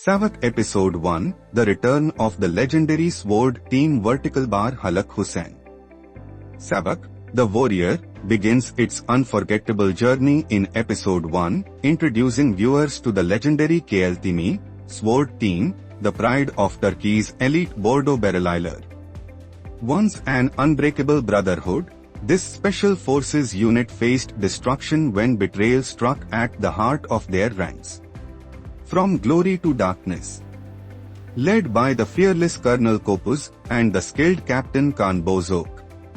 Savaşçı Episode 1, The Return of the Legendary Sword Team Vertical Bar Halek Hossain. Savaşçı, the warrior, begins its unforgettable journey in Episode 1, introducing viewers to the legendary KLTM Sword Team, the pride of Turkey's elite Bordeaux betrayal. Once an unbreakable brotherhood, this special forces unit faced destruction when betrayal struck at the heart of their ranks. From glory to darkness. Led by the fearless Colonel Kopuz and the skilled Captain Khan Bozok,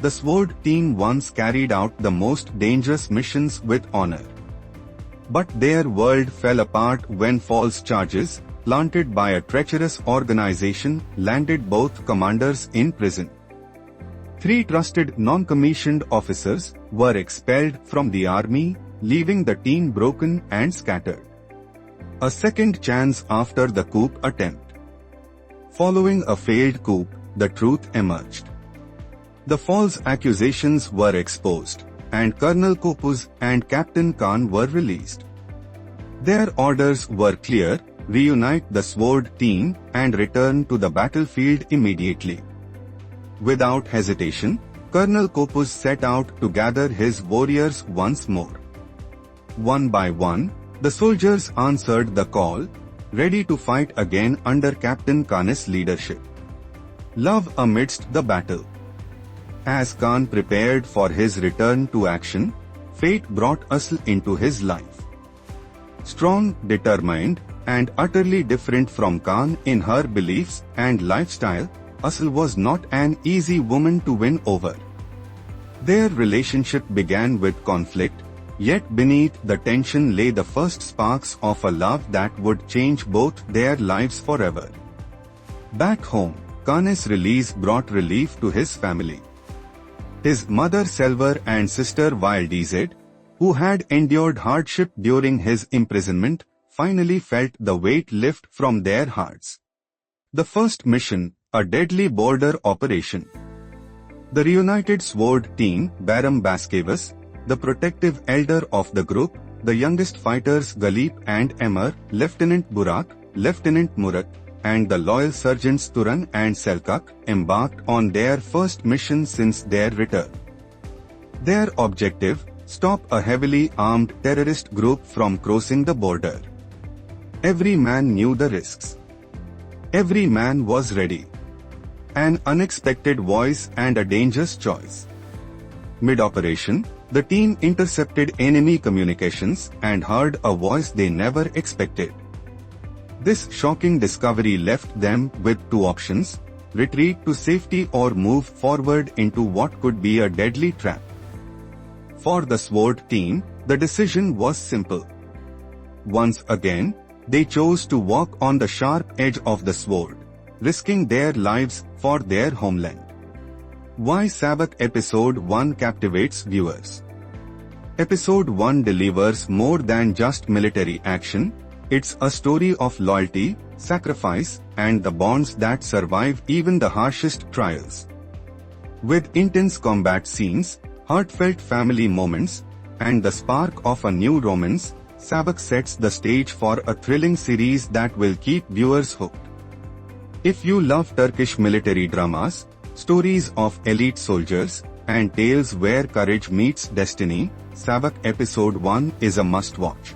the Sword Team once carried out the most dangerous missions with honor. But their world fell apart when false charges, planted by a treacherous organization, landed both commanders in prison. 3 trusted non-commissioned officers were expelled from the army, leaving the team broken and scattered. A second chance after the coup attempt. Following a failed coup, the truth emerged. The false accusations were exposed, and Colonel Kopuz and Captain Khan were released. Their orders were clear: reunite the Sword Team and return to the battlefield immediately. Without hesitation, Colonel Kopuz set out to gather his warriors once more. One by one, the soldiers answered the call, ready to fight again under Captain Khan's leadership. Love amidst the battle. As Khan prepared for his return to action, fate brought Asl into his life. Strong, determined, and utterly different from Khan in her beliefs and lifestyle, Asl was not an easy woman to win over. Their relationship began with conflict, yet beneath the tension lay the first sparks of a love that would change both their lives forever. Back home, Khan's release brought relief to his family. His mother Selvar and sister Wildez, who had endured hardship during his imprisonment, finally felt the weight lift from their hearts. The first mission, a deadly border operation. The reunited Sword Team, Baram Baskevas, the protective elder of the group, the youngest fighters Galip and Emir, Lieutenant Burak, Lieutenant Murat, and the loyal sergeants Turan and Selkak, embarked on their first mission since their return. Their objective: stop a heavily armed terrorist group from crossing the border. Every man knew the risks. Every man was ready. An unexpected voice and a dangerous choice. Mid-operation, the team intercepted enemy communications and heard a voice they never expected. This shocking discovery left them with 2 options: retreat to safety or move forward into what could be a deadly trap. For the Sword Team, the decision was simple. Once again, they chose to walk on the sharp edge of the sword, risking their lives for their homeland. Why Savaşçı Episode 1 captivates viewers? Episode 1 delivers more than just military action. It's a story of loyalty, sacrifice, and the bonds that survive even the harshest trials. With intense combat scenes, heartfelt family moments, and the spark of a new romance, Savaşçı sets the stage for a thrilling series that will keep viewers hooked. If you love Turkish military dramas, stories of elite soldiers, and tales where courage meets destiny, Savaşçı Episode 1 is a must-watch.